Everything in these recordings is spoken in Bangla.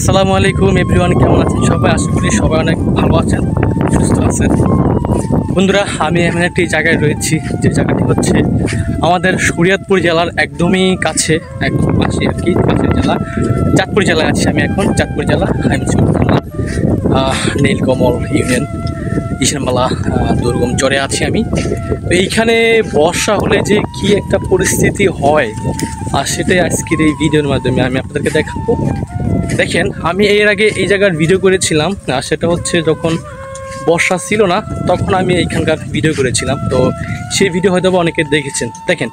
আসসালামু আলাইকুম এভরিওয়ান, কেমন আছেন সবাই? আশা করি সবাই অনেক ভালো আছেন, সুস্থ আছেন। বন্ধুরা, আমি এমন একটি জায়গায় রয়েছি যে জায়গাটি হচ্ছে আমাদের শরীয়তপুর জেলার একদমই কাছে, একদম পাশে আর কি, পাশের জেলা চাঁদপুর জেলায় আছি আমি এখন। চাঁদপুর জেলা নীলকমল ইউনিয়ন ঈশানবালা দুর্গম চরে আছি আমি। তো এইখানে বর্ষা হলে যে কি একটা পরিস্থিতি হয়, আর সেটাই আজকের এই ভিডিওর মাধ্যমে আমি আপনাদেরকে দেখাবো। দেখেন, আমি এর আগে এই জায়গার ভিডিও করেছিলাম, সেটা হচ্ছে যখন বর্ষা ছিল না তখন আমি এইখানকার ভিডিও করেছিলাম। তো সেই ভিডিও হয়তো অনেকে দেখেছেন। দেখেন,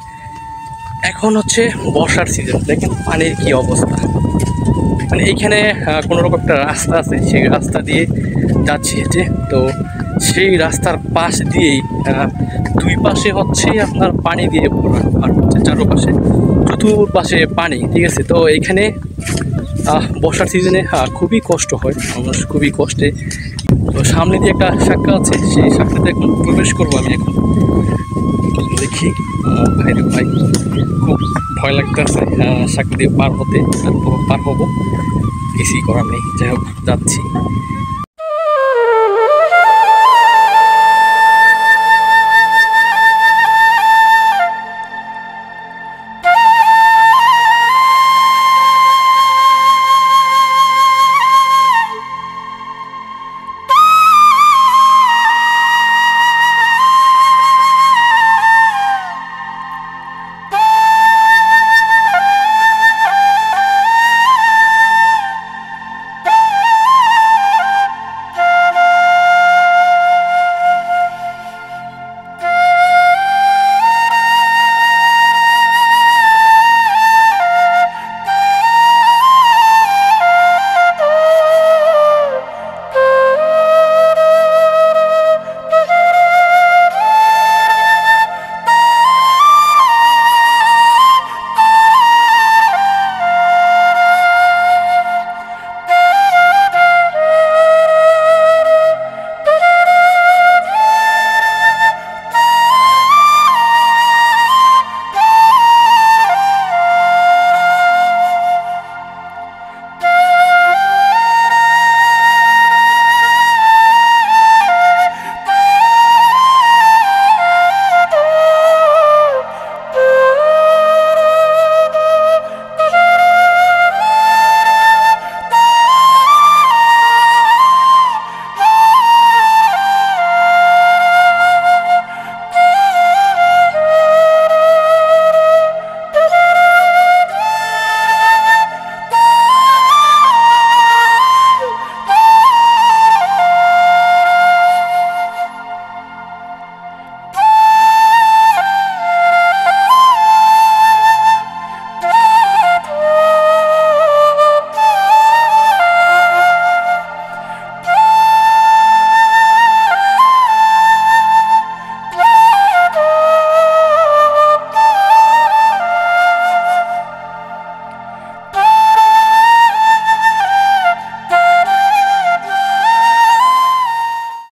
এখন হচ্ছে বর্ষার সিজন, দেখেন পানির কি অবস্থা। মানে এইখানে কোনো রকম একটা রাস্তা আছে, সেই রাস্তা দিয়ে যাচ্ছি হেঁটে। তো সেই রাস্তার পাশ দিয়েই দুই পাশে হচ্ছে আপনার পানি দিয়ে ভরা, আর হচ্ছে চারপাশে চতুর্পাশে পানি, ঠিক আছে। তো এইখানে বর্ষার সিজনে খুবই কষ্ট হয়, মানুষ খুবই কষ্টে। তো সামনে দিয়ে একটা শাখা আছে, সেই শাখাতে এখন প্রবেশ করবো আমি এখন। দেখি ভাইরে ভাই, খুব ভয় লাগতেছে শাখা দিয়ে পার হতে, তারপর পার হবো, কিছুই করার নেই। যাই হোক, যাচ্ছি।